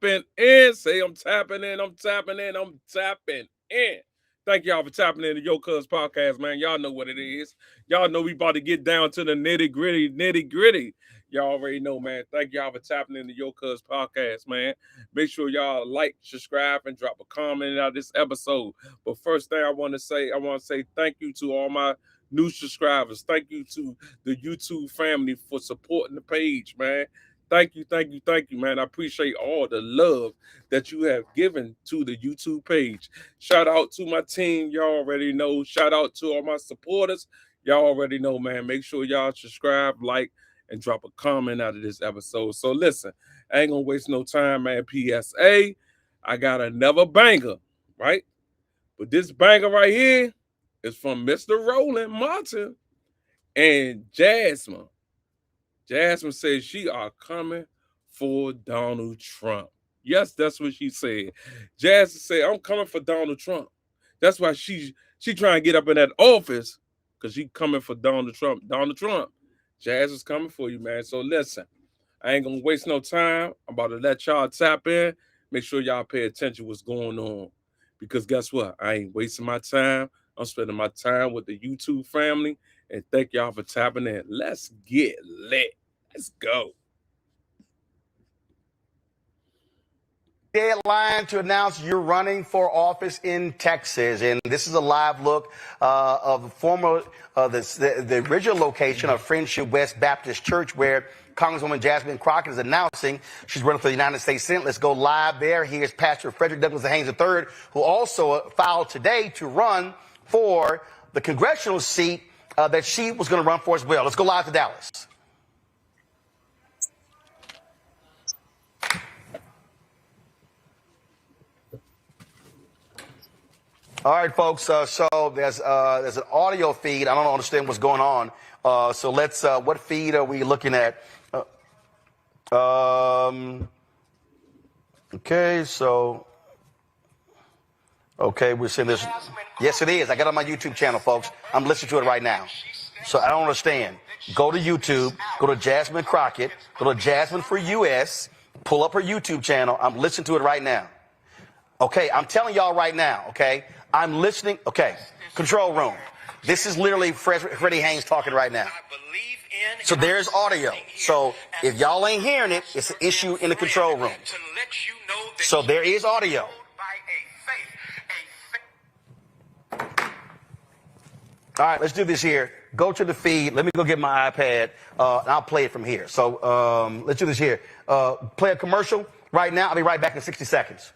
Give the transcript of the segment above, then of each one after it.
tapping in. Say I'm tapping in, I'm tapping in, I'm tapping in. Thank y'all for tapping in to Yocuzpodcast, man. Y'all know what it is. Y'all know we about to get down to the nitty-gritty. Y'all already know, man. Thank y'all for tapping in to Yocuzpodcast, man. Make sure y'all like, subscribe, and drop a comment out this episode. But first thing I want to say thank you to all my new subscribers. Thank you to the YouTube family for supporting the page, man. Thank you, man. I appreciate all the love that you have given to the YouTube page. Shout out to my team. Y'all already know. Shout out to all my supporters. Y'all already know, man. Make sure y'all subscribe, like, and drop a comment out of this episode. So listen, I ain't gonna waste no time, man. PSA, I got another banger, right? But this banger right here is from Mr. Roland Martin and Jasmine. Jasmine says she are coming for Donald Trump. Yes, that's what she said. Jasmine said, I'm coming for Donald Trump. That's why she trying to get up in that office, because she coming for Donald Trump. Donald Trump, Jazz is coming for you, man. So listen, I ain't going to waste no time. I'm about to let y'all tap in. Make sure y'all pay attention to what's going on. Because guess what? I ain't wasting my time. I'm spending my time with the YouTube family. And thank y'all for tapping in. Let's get lit. Let's go. Deadline to announce you're running for office in Texas. And this is a live look of the original location of Friendship West Baptist Church, where Congresswoman Jasmine Crockett is announcing she's running for the United States Senate. Let's go live there. Here's Pastor Frederick Douglass Haynes III, who also filed today to run for the congressional seat that she was going to run for as well. Let's go live to Dallas. All right, folks. So there's an audio feed. I don't understand what's going on. So let's. What feed are we looking at? Okay. So. Okay, we're seeing this. Yes, it is. I got it on my YouTube channel, folks. I'm listening to it right now. So I don't understand. Go to YouTube. Go to Jasmine Crockett. Go to Jasmine for US. Pull up her YouTube channel. I'm listening to it right now. Okay, I'm telling y'all right now. Okay. I'm listening. Okay, control room. This is literally Freddie Haynes talking right now. So there's audio. So if y'all ain't hearing it, it's an issue in the control room. So there is audio. All right, let's do this here. Go to the feed. Let me go get my iPad, and I'll play it from here. So let's do this here. Play a commercial right now. I'll be right back in 60 seconds.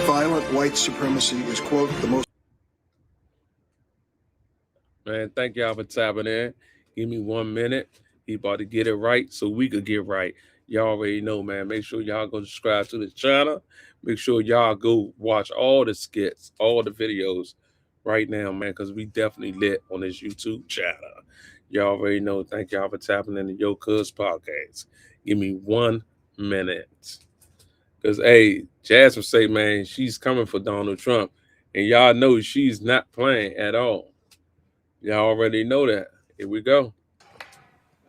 Violent white supremacy is, quote, the most... Man, thank y'all for tapping in. Give me 1 minute. He about to get it right so we could get right. Y'all already know, man. Make sure y'all go subscribe to the channel. Make sure y'all go watch all the skits, all the videos right now, man, because we definitely lit on this YouTube channel. Y'all already know. Thank y'all for tapping in the Yocuzpodcast. Give me 1 minute. Because, hey, Jasmine say, man, she's coming for Donald Trump. And y'all know she's not playing at all. Y'all already know that. Here we go.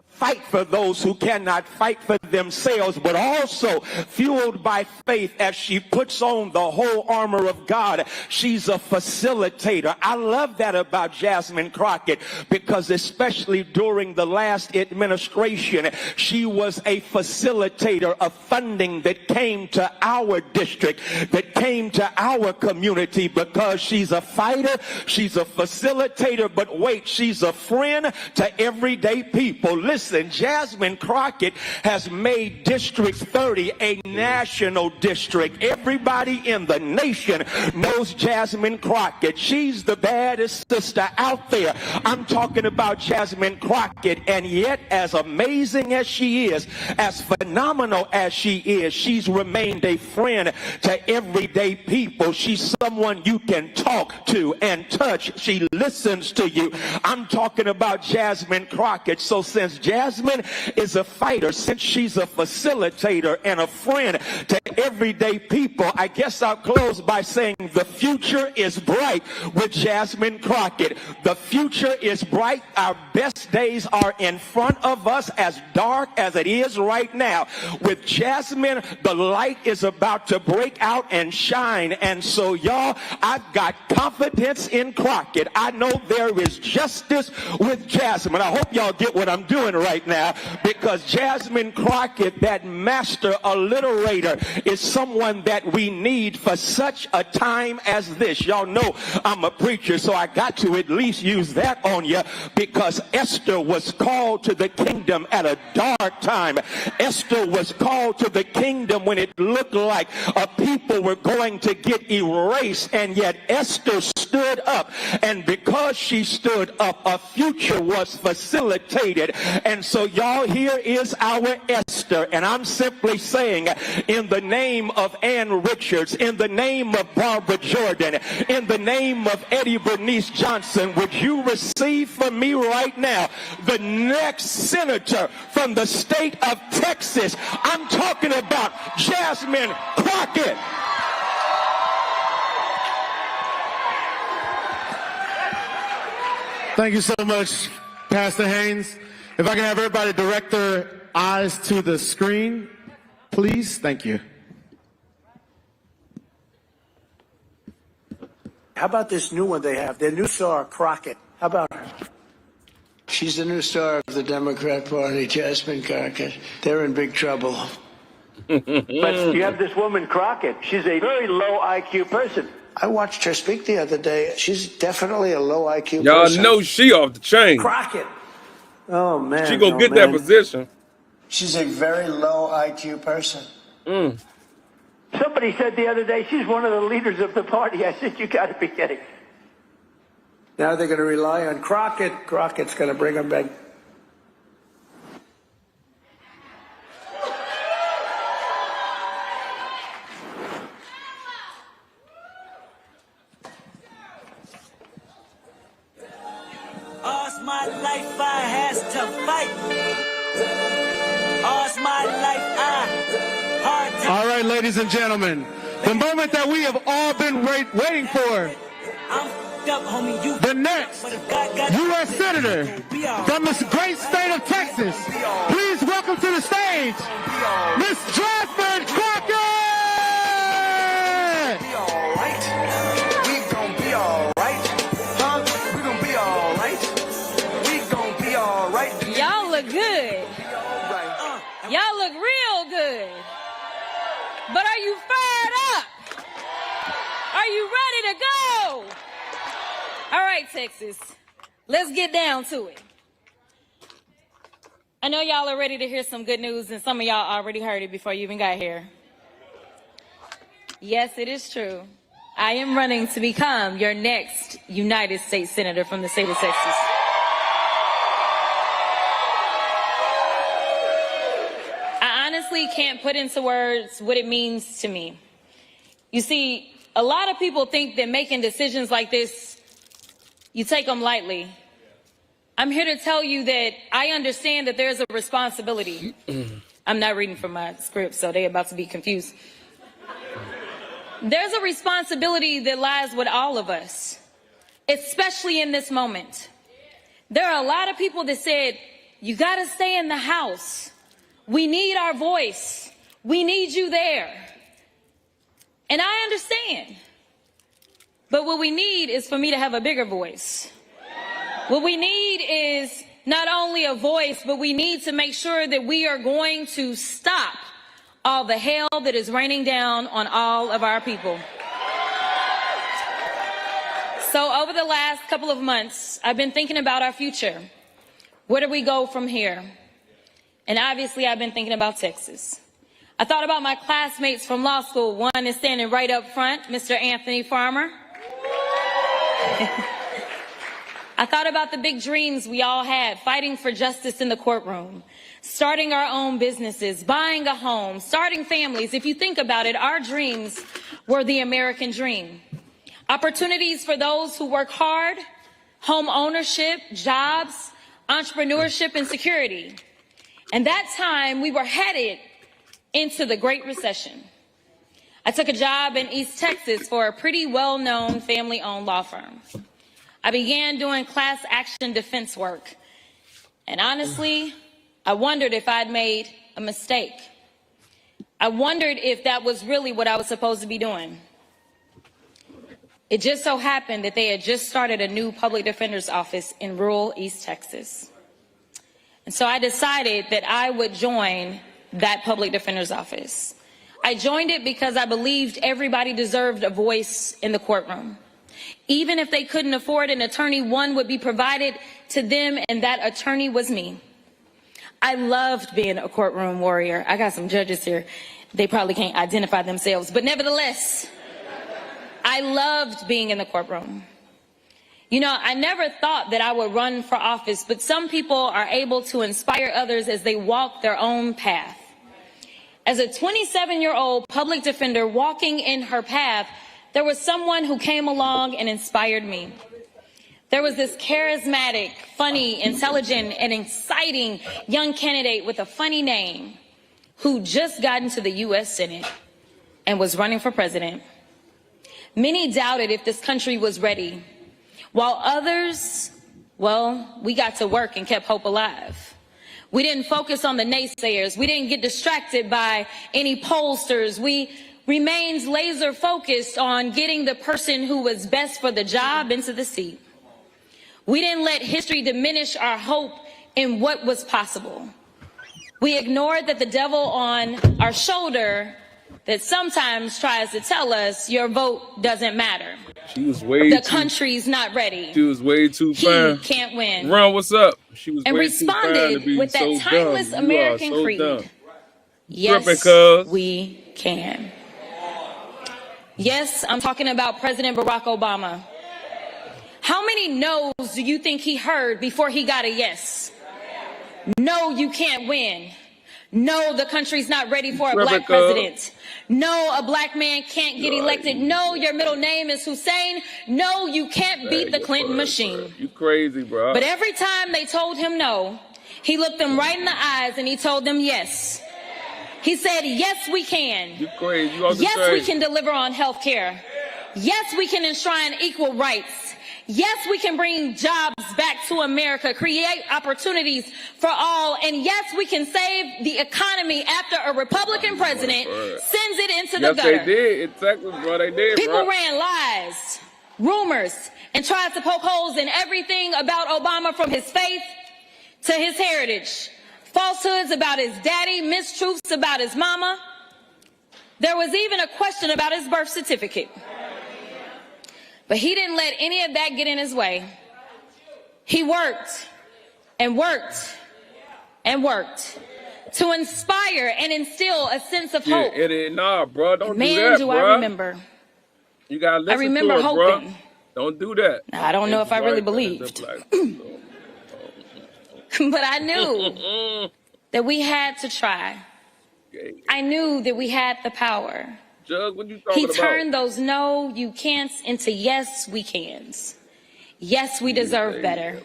Fight for those who cannot fight for themselves, but also fueled by faith as she puts on the whole armor of God. She's a facilitator. I love that about Jasmine Crockett, because especially during the last administration, she was a facilitator of funding that came to our district, that came to our community, because she's a fighter, she's a facilitator, but wait, she's a friend to everyday people. Listen, Jasmine Crockett has made District 30 a national district. Everybody in the nation knows Jasmine Crockett. She's the baddest sister out there. I'm talking about Jasmine Crockett, and yet as amazing as she is, as phenomenal as she is, she's remained a friend to everyday people. She's someone you can talk to and touch. She listens to you. I'm talking about Jasmine Crockett. So since Jasmine is a fighter, since she's a facilitator and a friend to everyday people, I guess I'll close by saying the future is bright with Jasmine Crockett. The future is bright. Our best days are in front of us, as dark as it is right now. With Jasmine, the light is about to break out and shine. And so, y'all, I've got confidence in Crockett. I know there is justice with Jasmine. I hope y'all get what I'm doing right now, because Jasmine Crockett, that master alliterator, is someone that we need for such a time as this. Y'all know I'm a preacher, so I got to at least use that on you, because Esther was called to the kingdom at a dark time. Esther was called to the kingdom when it looked like a people were going to get erased, and yet Esther stood up, and because she stood up, a future was facilitated. And so, y'all, here is our Esther, and I'm simply saying, in the name of Ann Richards, in the name of Barbara Jordan, in the name of Eddie Bernice Johnson, would you receive from me right now the next senator from the state of Texas? I'm talking about Jasmine Crockett. Thank you so much, Pastor Haynes. If I can have everybody direct their eyes to the screen, please. Thank you. How about this new one they have? Their new star, Crockett. How about her? She's the new star of the Democrat Party, Jasmine Crockett. They're in big trouble. But you have this woman, Crockett. She's a very low IQ person. I watched her speak the other day. She's definitely a low IQ Y'all person. know she off the chain. Crockett. Oh, man. She gonna get that position. She's a very low IQ person. Somebody said the other day she's one of the leaders of the party. I said, you got to be kidding. Now they're going to rely on Crockett. Crockett's going to bring them back. All's my life I has to fight. All's my life I hard to. All right, ladies and gentlemen, the moment that we have all been waiting for. I'm f***ed up, homie. You The next U.S. Senator from the great state of Texas. Please welcome to the stage, Miss Jasmine Crockett! We gon' be all right. Huh? We gon' be all right. We gon' be all right. Y'all look good. Y'all look real good. But are you fired up? Are you ready to go? All right, Texas, let's get down to it. I know y'all are ready to hear some good news, and some of y'all already heard it before you even got here. Yes, it is true. I am running to become your next United States Senator from the state of Texas. I honestly can't put into words what it means to me. You see, a lot of people think that making decisions like this, you take them lightly. I'm here to tell you that I understand that there's a responsibility. I'm not reading from my script, so they're about to be confused. There's a responsibility that lies with all of us, especially in this moment. There are a lot of people that said, you got to stay in the house. We need our voice. We need you there. And I understand. But what we need is for me to have a bigger voice. What we need is not only a voice, but we need to make sure that we are going to stop all the hell that is raining down on all of our people. So over the last couple of months, I've been thinking about our future. Where do we go from here? And obviously, I've been thinking about Texas. I thought about my classmates from law school. One is standing right up front, Mr. Anthony Farmer. I thought about the big dreams we all had, fighting for justice in the courtroom, starting our own businesses, buying a home, starting families. If you think about it, our dreams were the American dream. Opportunities for those who work hard, home ownership, jobs, entrepreneurship, and security. And that time we were headed into the Great Recession. I took a job in East Texas for a pretty well-known family-owned law firm. I began doing class action defense work. And honestly, I wondered if I'd made a mistake. I wondered if that was really what I was supposed to be doing. It just so happened that they had just started a new public defender's office in rural East Texas. And so I decided that I would join that public defender's office. I joined it because I believed everybody deserved a voice in the courtroom. Even if they couldn't afford an attorney, one would be provided to them, and that attorney was me. I loved being a courtroom warrior. I got some judges here. They probably can't identify themselves, but nevertheless, I loved being in the courtroom. You know, I never thought that I would run for office, but some people are able to inspire others as they walk their own path. As a 27-year-old public defender walking in her path, there was someone who came along and inspired me. There was this charismatic, funny, intelligent, and exciting young candidate with a funny name who just got into the U.S. Senate and was running for president. Many doubted if this country was ready, while others, well, we got to work and kept hope alive. We didn't focus on the naysayers. We didn't get distracted by any pollsters. We remained laser focused on getting the person who was best for the job into the seat. We didn't let history diminish our hope in what was possible. We ignored that the devil on our shoulder that sometimes tries to tell us your vote doesn't matter. She was way the country's not ready. She was way too fine. He can't win. Ron, what's up? She was and way responded too fine to be with that so timeless dumb. American creed. Dumb. Yes, we can. Yes, I'm talking about President Barack Obama. How many no's do you think he heard before he got a yes? No, you can't win. No, the country's not ready for a black president. No, a black man can't get elected. No, your middle name is Hussein. No, you can't beat the Clinton machine. You crazy, bro. But every time they told him no, he looked them right in the eyes and he told them yes. He said, yes, we can. You crazy. Yes, we can deliver on health care. Yes, we can enshrine equal rights. Yes, we can bring jobs back to America, create opportunities for all, and yes, we can save the economy after a Republican president sends it into the gutter. Yes, they did. Exactly, bro. They did, People ran lies, rumors, and tried to poke holes in everything about Obama, from his faith to his heritage. Falsehoods about his daddy, mistruths about his mama. There was even a question about his birth certificate. But he didn't let any of that get in his way. He worked and worked and worked to inspire and instill a sense of hope. Nah, bro, don't Man, do that, do bro. I remember. You gotta listen I remember to it, hoping. Bro. Don't do that. Now, I don't know if I really believed. But I knew that we had to try. I knew that we had the power. Jug, what you talking He about? turned those no, you can'ts into yes, we cans. Yes, we deserve better.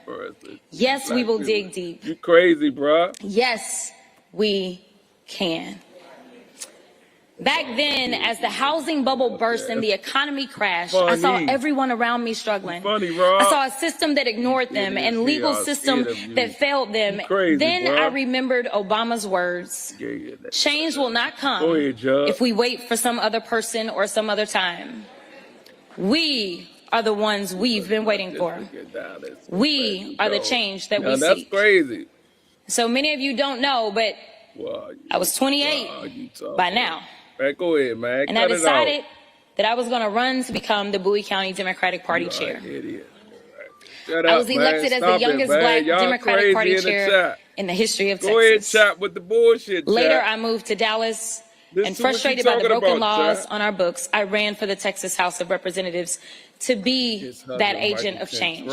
Yes, we will dig deep. You crazy, bro. Yes, we can. Back then, as the housing bubble burst and the economy crashed, I saw everyone around me struggling. I saw a system that ignored them and legal system that failed them. Then I remembered Obama's words. Change will not come if we wait for some other person or some other time. We are the ones we've been waiting for. We are the change that we seek. That's crazy. So many of you don't know, but I was 28 by now. Man, go ahead, man. And I decided that I was going to run to become the Bowie County Democratic Party chair. I was elected as the youngest black Democratic Party chair in the history of Texas. Go ahead, chat with the bullshit. Later, I moved to Dallas, and frustrated by the broken laws on our books, I ran for the Texas House of Representatives to be that agent of change.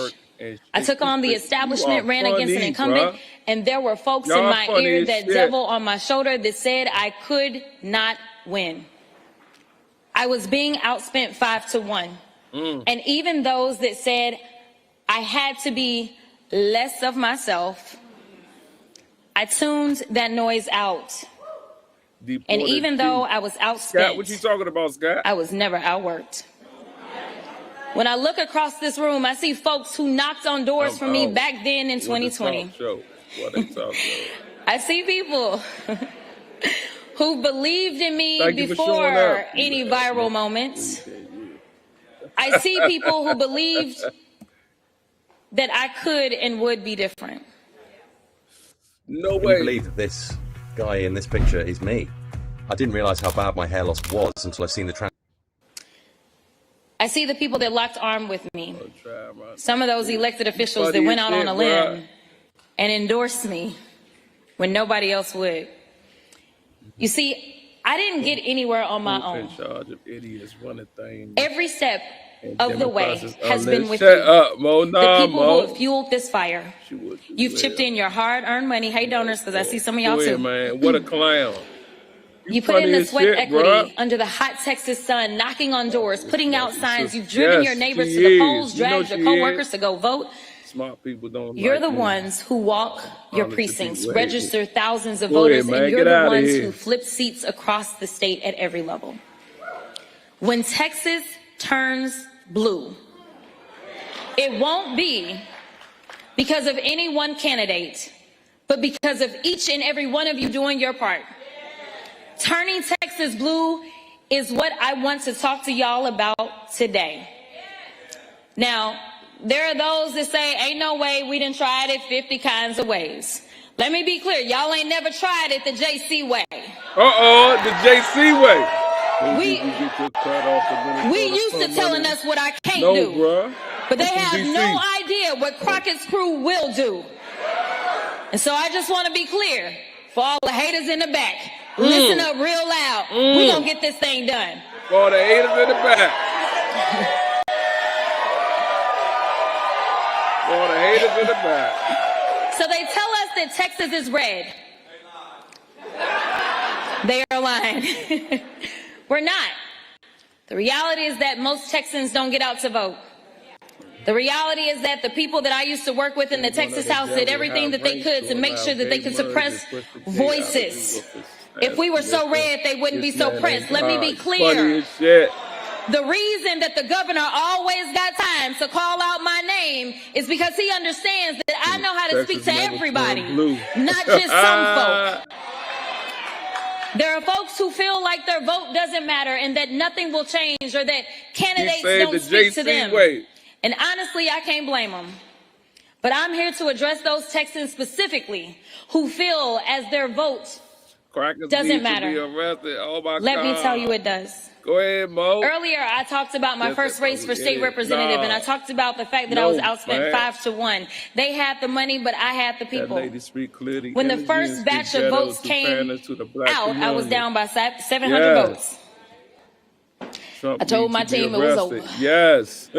I took on the establishment, ran against an incumbent, and there were folks in my ear, that devil on my shoulder, that said I could not win. I was being outspent 5-1. And even those that said I had to be less of myself, I tuned that noise out. And even though I was Scott, outspent, what you talking about, Scott? I was never outworked. When I look across this room, I see folks who knocked on doors for me back then in 2020. I see people who believed in me before any viral moments. I see people who believed that I could and would be different. No Can way. you believe that this guy in this picture is me? I didn't realize how bad my hair loss was until I've seen the I see the people that locked arm with me. Some of those elected officials that went out on a limb and endorsed me when nobody else would. You see, I didn't get anywhere on my own. Every step of the way has been with you. The people who have fueled this fire. You've chipped in your hard-earned money. Hey, donors, because I see some of y'all too. Man. What a clown. You put in the sweat equity under the hot Texas sun, knocking on doors, putting out signs. You've driven your neighbors to the polls, dragged your coworkers to go vote. Smart people don't. You're the ones who walk your precincts, register thousands of voters, and you're the ones who flip seats across the state at every level. When Texas turns blue, it won't be because of any one candidate, but because of each and every one of you doing your part. Turning Texas blue is what I want to talk to y'all about today. Now, there are those that say, ain't no way, we done tried it 50 kinds of ways. Let me be clear, y'all ain't never tried it the JC way. The JC way. We used to telling us what I can't do. Bruh. But they have no idea what Crockett's crew will do. And so I just want to be clear, for all the haters in the back, listen up real loud. We're going to get this thing done. For the haters in the back. For the haters in the back. So they tell us that Texas is red. They are lying. We're not. The reality is that most Texans don't get out to vote. The reality is that the people that I used to work with in the Texas House did everything that they could to make sure that they could suppress voices. If we were so red, they wouldn't be so pressed. Let me be clear. The reason that the governor always got time to call out my name is because he understands that I know how to speak to everybody, not just some folk. There are folks who feel like their vote doesn't matter and that nothing will change or that candidates don't speak to them. And honestly, I can't blame them. But I'm here to address those Texans specifically who feel as their vote doesn't matter. Let me tell you it does. Go ahead, Mo. Earlier, I talked about my first race for state representative, and I talked about the fact that I was outspent 5-1. They had the money, but I had the people. When the first batch of votes came out, I was down by 700 votes. I told my team it was over. Yes.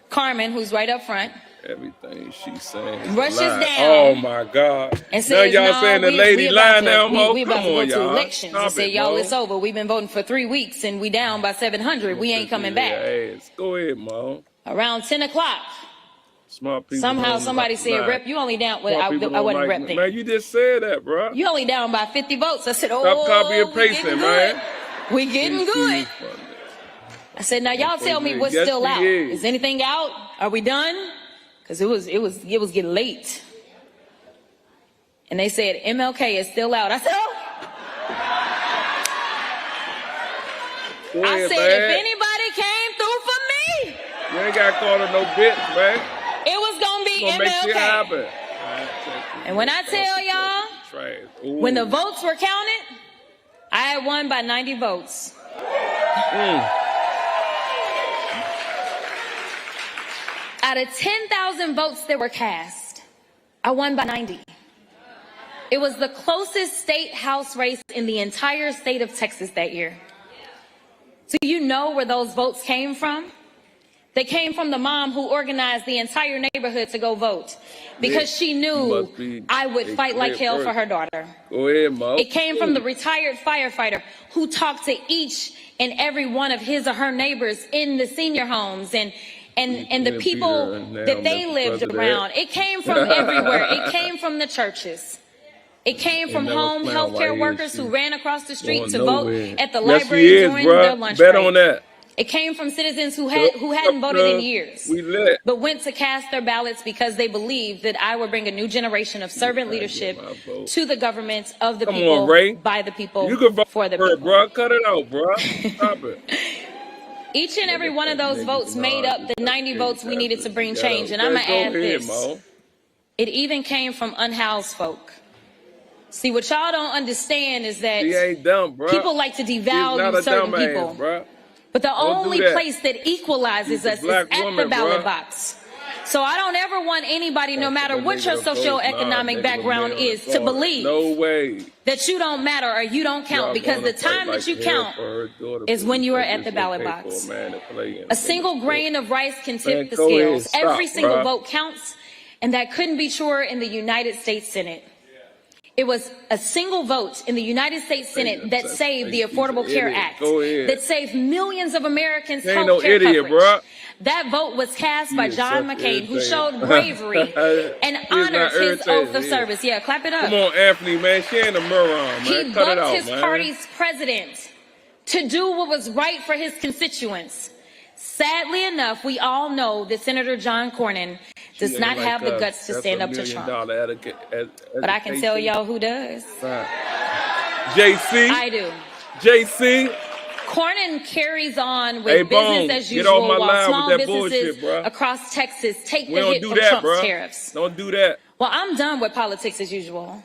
Carmen, who's right up front, everything she's saying rushes down. Oh my God! And says, now y'all saying the lady lying now, Mo? We about to go to elections. Stop and say, y'all, it's over. We've been voting for 3 weeks and we down by 700. We ain't coming back. Go ahead, Mo. Around 10 o'clock. Smart people. Somehow somebody said, Rep, you only down. Well, I wasn't Rep then. Man, you just said that, bro. You only down by 50 votes. I said, stop copy and pasting, man. We getting good. I said, now y'all tell me what's still out. Is anything out? Are we done? Because it was getting late. And they said, MLK is still out. I said, oh. I said, if anybody came through for me. You ain't got caught on no bits, man. It was going to be MLK. Make shit happen. And when I tell y'all, when the votes were counted, I had won by 90 votes. Out of 10,000 votes that were cast, I won by 90. It was the closest state house race in the entire state of Texas that year. Do you know where those votes came from? They came from the mom who organized the entire neighborhood to go vote because she knew I would fight like hell for her daughter. Go ahead, Mo. It came from the retired firefighter who talked to each and every one of his or her neighbors in the senior homes and the people that they lived around. It came from everywhere. It came from the churches. It came from home healthcare workers who ran across the street to vote at the Yes, library he is, during bruh. their lunch Bet break. on that. It came from citizens who hadn't voted in years, We lit. but went to cast their ballots because they believed that I would bring a new generation of servant leadership to the government of the Come people, on, Ray. by the people, You can vote for the for it, people. bro. Cut it out, bro. Stop it. Each and every one of those votes made up the 90 votes we needed to bring change. And I'm going to add this. It even came from unhoused folk. See, what y'all don't understand is that She ain't dumb, bro. people like to devalue certain people. Bro. But the Don't only do that. place that equalizes She's a us is black at woman, the ballot bruh. box. So I don't ever want anybody, no matter what your socioeconomic background is, to believe No way. that you don't matter or you don't count, because the time that you count is when you are at the ballot box. A single grain of rice can tip the go ahead, scales. stop, Every single bruh. vote counts, and that couldn't be truer in the United States Senate. It was a single vote in the United States Senate that saved the Affordable Care Act, that saved millions of Americans Ain't no health care idiot, coverage. bruh. That vote was cast by is John so McCain, who irritating. showed bravery and He is honored not his irritating, oath of he is. service. Yeah, clap it up. Come on, Anthony, man. She ain't a moron, man. He Cut it bumped out, his man. party's president to do what was right for his constituents. Sadly enough, we all know that Senator John Cornyn does She not ain't like have the us. guts to That's stand a up to Trump. $1 million But I can tell y'all who does. JC. I do. JC. Cornyn carries on with Hey, business Bone, as get off usual my while line small with that businesses bullshit, bruh. across Texas take We the don't hit do from that, Trump's bro. tariffs. Don't do that. Well, I'm done with politics as usual.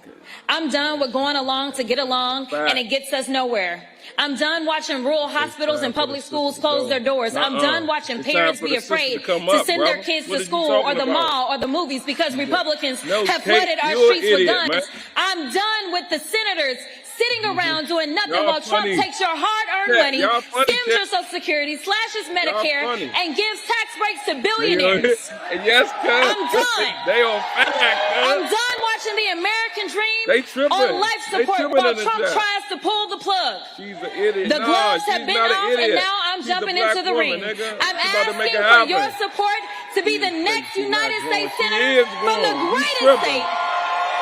I'm done with going along to get along, Fact. and it gets us nowhere. I'm done watching rural hospitals and public schools close their doors. I'm done watching It's time parents for be the sister afraid to come to up, send their brother. kids What to is you school or talking the about? mall or the movies because Republicans No, have Kate, flooded our you're an streets with idiot, guns. man. I'm done with the senators sitting around doing nothing Y'all while Trump funny. takes your hard-earned Chat, money, y'all funny, skims your chat. Social Security, slashes Medicare, funny. and gives tax breaks to billionaires. Yes, cuz. I'm done. They on fact, I'm cuz. done watching the American dream They tripping. on life They support tripping while in the Trump chat. tries to pull the plug. She's an idiot. The gloves she's have been not an off, and idiot. now I'm She's a jumping black into the woman, ring. nigga. I'm She's about to make asking it for happen. your support to be the next She's not United going. States She Senator is from the going. You greatest tripping. state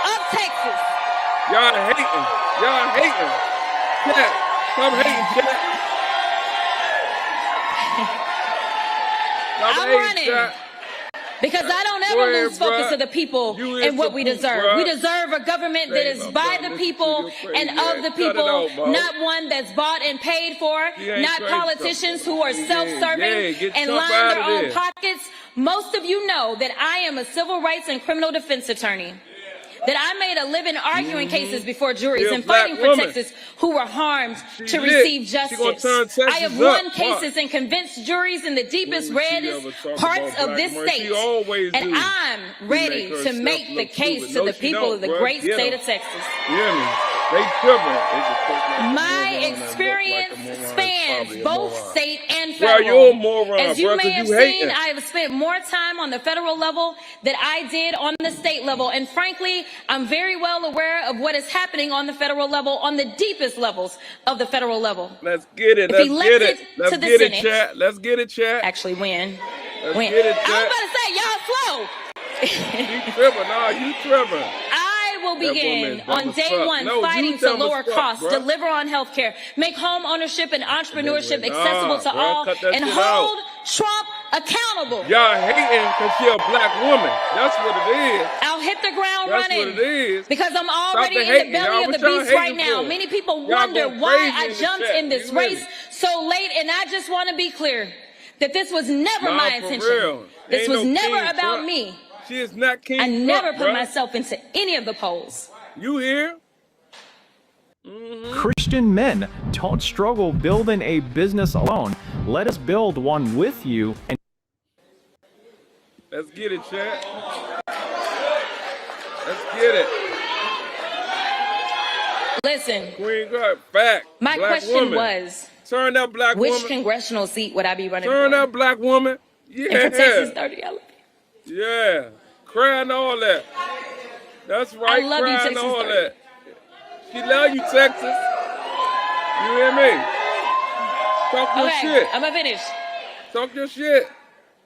of Texas. Y'all hating. Y'all hating. Chat. Stop hating, chat. Stop I'm hating, running. chat. Because I don't Go ever ahead, lose focus bruh. of the people You is and what the we proof, deserve. bruh. We deserve a government that Damn, is I'm by trying the to people listen to your and crazy of ass. the Cut it people, out, bro. not one that's bought and paid for, She ain't not crazy, politicians though. who are Yeah, self-serving yeah, get and Trump line out their of own there. pockets. Most of you know that I am a civil rights and criminal defense attorney. That I made a living arguing cases before juries She a and black fighting for woman. Texas who were harmed She to lit. receive She gonna justice. turn Texas I have up. won Watch. cases and convinced juries in the deepest, When she reddest ever talk parts about of this black state. She always And do. I'm ready She to herself make the look case stupid. to No, the she people don't, of the bruh. great Get state 'em. of Texas. You hear me? They tripping. My experience spans both state and Bro, federal. you're a moron, As you bro, may 'cause have you seen, hating. I have spent more time on the federal level than I did on the state level. And frankly, I'm very well aware of what is happening on the federal level, on the deepest levels of the federal level. Let's get it. If he Let's lets get it it. Let's to the get it, Senate- chat. Let's get it, chat. Actually, when? Let's When? get it, I was chat. about to say, y'all slow. You tripping. Nah, you tripping. I will That begin woman on dumb as day fuck. one No, fighting you to dumb as lower fuck, costs, bruh. deliver on health care, make home ownership and entrepreneurship Nah, accessible to bruh, all, cut that and shit hold Trump accountable. Y'all hating because she a black woman. That's what it is. I'll hit the ground That's running. what it is. Because I'm already the in hating. the belly Y'all, of the what y'all beast right hating now. for? Many people Y'all wonder going why crazy I in the jumped chat. in this You hear race me? so late, and I just want to be clear that this was never Nah, my for intention. real. This Ain't was no never King about Trump. me. She is not King I never Trump, put bruh. myself into any of the polls. You hear? Christian men, don't struggle building a business alone. Let us build one with you. And Let's get it, chat. Let's get it. Listen, Queen God, fact. my Black question woman. was, Turn that black which woman. congressional seat would I be running Turn for? that black woman. And for Texas Yeah. 30, I love you. Yeah. Crying all that. That's right. I love you, crying Texas all 30. that. She love you, Texas. You hear me? Talk your Okay, shit. I'm gonna finish. Talk your shit.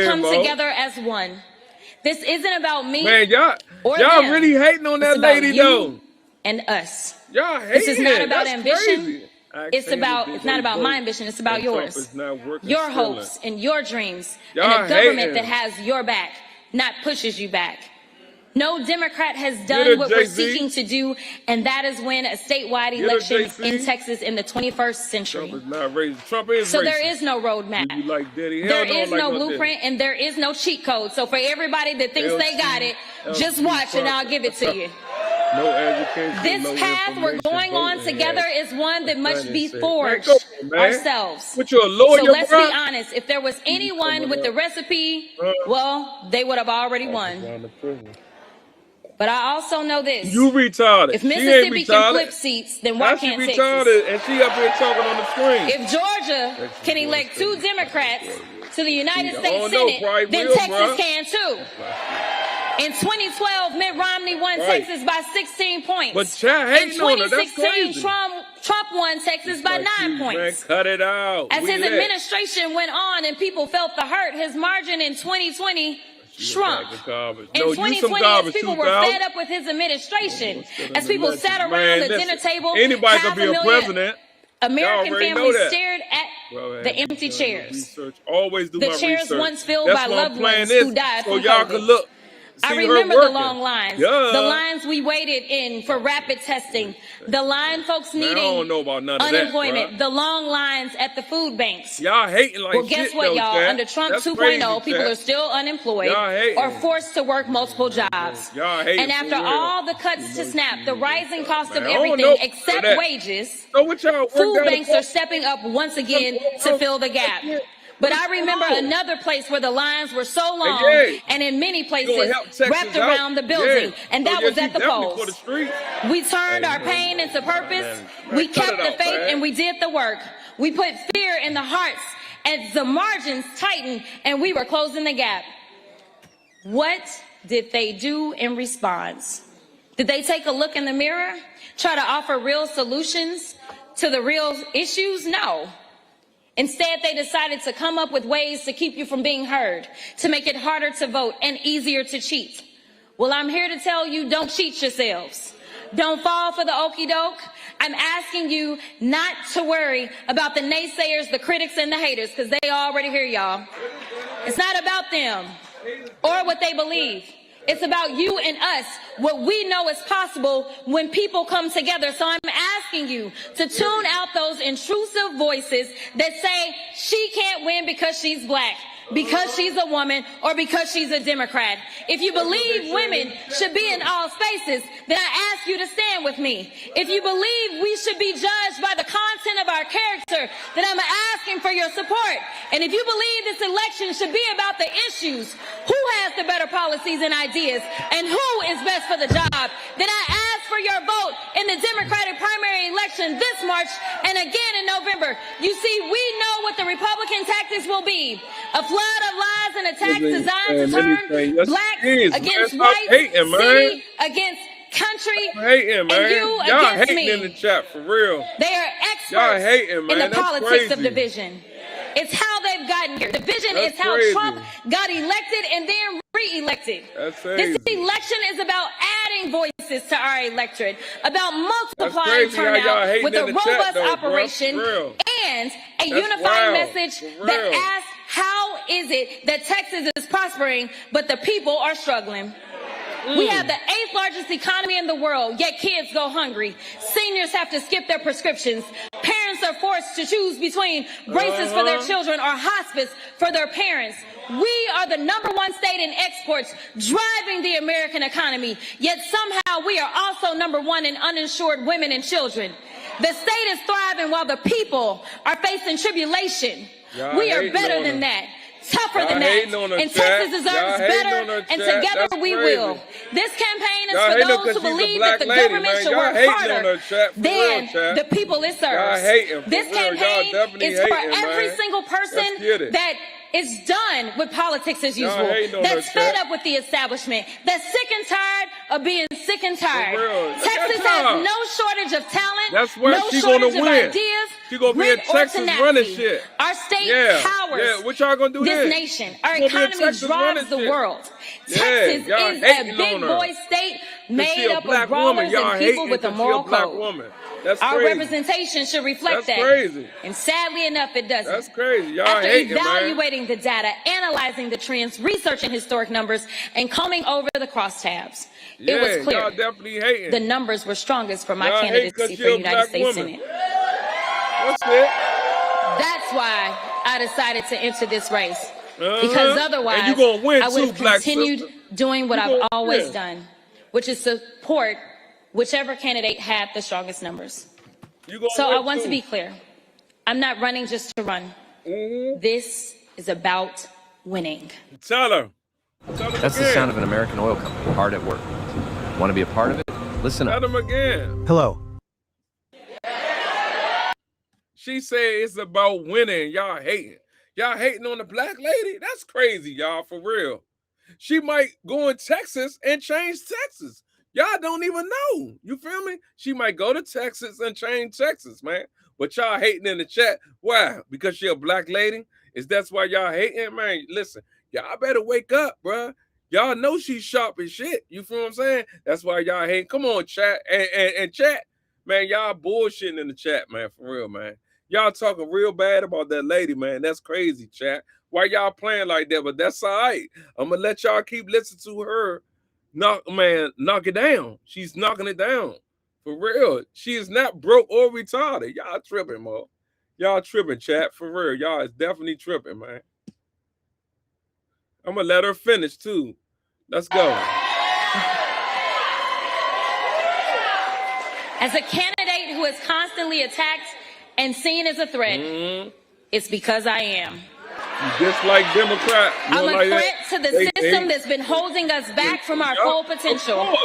we come Mo. together as one. This isn't about me. Man, y'all or them. really hating on that It's about lady you though. And us. Y'all hating. This is not about That's ambition. crazy. It's not about my ambition. It's about yours. Your hopes and your dreams. And a government that has your back, not pushes you back. No Democrat has done what we're seeking to do, and that is win a statewide election in Texas in the 21st century. Trump is not racist. Trump is so racist. there is no roadmap. There is no blueprint, and there is no cheat code. So for everybody that thinks they got it, just watch and I'll give it to you. No education. This path we're going on together is one that must be forged ourselves. But you're a lawyer, so let's be honest. If there was anyone with the recipe, well, they would have already won. But I also know this. You retarded. If Mississippi can flip seats, then why can't Texas? Retarded and she up here talking on the screen. If Georgia can elect 2 Democrats to the United States Senate, then Texas can too. In 2012, Mitt Romney won Texas by 16 points. But in 2016, Trump won Texas by 9 points. Man, cut it out. As his administration went on and people felt the hurt, his margin in 2020 shrunk. In 2020, as people were fed up with his administration, as people sat around the dinner table, anybody can be a president. American families stared at the empty chairs. Always do the my chairs research. once filled by loved ones who died so from y'all COVID. can look. I remember the long lines, the lines we waited in for rapid testing, the line folks needing I don't know about none unemployment, of that, the long lines at the food banks. Y'all hating like well, guess what, y'all? Under Trump 2.0, people are still unemployed or forced to work multiple jobs. And after all the cuts to SNAP, the rising cost of everything except wages, food banks are stepping up once again to fill the gap. But I remember another place where the lines were so long and in many places wrapped around the building, and that was at the polls. We turned our pain into purpose, we kept the faith, and we did the work. We put fear in the hearts as the margins tightened and we were closing the gap. What did they do in response? Did they take a look in the mirror? Try to offer real solutions to the real issues? No. Instead, they decided to come up with ways to keep you from being heard, to make it harder to vote and easier to cheat. Well, I'm here to tell you, don't cheat yourselves. Don't fall for the okie doke. I'm asking you not to worry about the naysayers, the critics, and the haters, because they already hear y'all. It's not about them or what they believe. It's about you and us, what we know is possible when people come together. So I'm asking you to tune out those intrusive voices that say she can't win because she's black, because she's a woman, or because she's a Democrat. If you believe women should be in all spaces, then I ask you to stand with me. If you believe we should be judged by the content of our character, then I'm asking for your support. And if you believe this election should be about the issues, who has the better policies and ideas, and who is best for the job, then I ask for your vote in the Democratic primary election this March and again in November. You see, we know what the Republican tactics will be. A flood of lies and attacks designed to turn black against white, city against country, and you against me. In the chat, for real. They are experts in the politics of division. It's how they've gotten here. Division is how Trump got elected and then re-elected. This election is about adding voices to our electorate, about multiplying turnout with a robust operation and a unifying message that asks, how is it that Texas is prospering but the people are struggling? We have the 8th largest economy in the world, yet kids go hungry. Seniors have to skip their prescriptions. Parents are forced to choose between braces for their children or hospice for their parents. We are the #1 state in exports, driving the American economy, yet somehow we are also #1 in uninsured women and children. The state is thriving while the people are facing tribulation. We are better than that. Tougher than that, and Texas deserves better, and together we will. This campaign is for those who believe that the government should work harder than the people it serves. This campaign is for every single person that is done with politics as usual, that's fed up with the establishment, that's sick and tired of being sick and tired. Texas has no shortage of talent, no shortage of ideas, grit or tenacity. Our state powers what y'all gonna do this nation. Our economy drives the world. Texas y'all is a hating big on her. boy state made a up black of brawlers woman. Y'all and people hating with a 'cause she moral black code. woman. That's Our crazy. representation should reflect That's that. crazy. And sadly enough, it doesn't. That's crazy. Y'all After hating, man. evaluating the data, analyzing the trends, researching historic numbers, and combing over the crosstabs, it was Y'all clear definitely hating. the numbers were strongest for my Y'all hate 'cause candidacy for you're a United black States woman. Senate. That's it. That's why I decided to enter this race. Because otherwise, And you gonna win I would too, have black continued sister. doing what You I've gonna always win. done, which is support whichever candidate had the strongest numbers. You gonna So win I want too. to be clear. I'm not running just to run. This is about winning. Tell her. That's the sound of an American oil company hard at work. Want to be a part of it? Listen up. Tell them again. Hello. She said it's about winning. Y'all hating. Y'all hating on the black lady? That's crazy, y'all, for real. She might go in Texas and change Texas. Y'all don't even know. You feel me? She might go to Texas and change Texas, man. But y'all hating in the chat. Why? Because she a black lady? That's why y'all hating? Man, listen, y'all better wake up, bruh. Y'all know she's sharp as shit. You feel what I'm saying? That's why y'all hating. Come on, chat. And chat, man, y'all bullshitting in the chat, man, for real, man. Y'all talking real bad about that lady, man. That's crazy, chat. Why y'all playing like that? But that's all right. I'm gonna let y'all keep listening to her knock it down. She's knocking it down. For real. She is not broke or retarded. Y'all tripping, Mo. Y'all tripping, chat. For real. Y'all is definitely tripping, man. I'm gonna let her finish too. Let's go. As a candidate who is constantly attacked and seen as a threat, it's because I am. You dislike Democrat. I'm a threat to the system that's been holding us back from our full potential.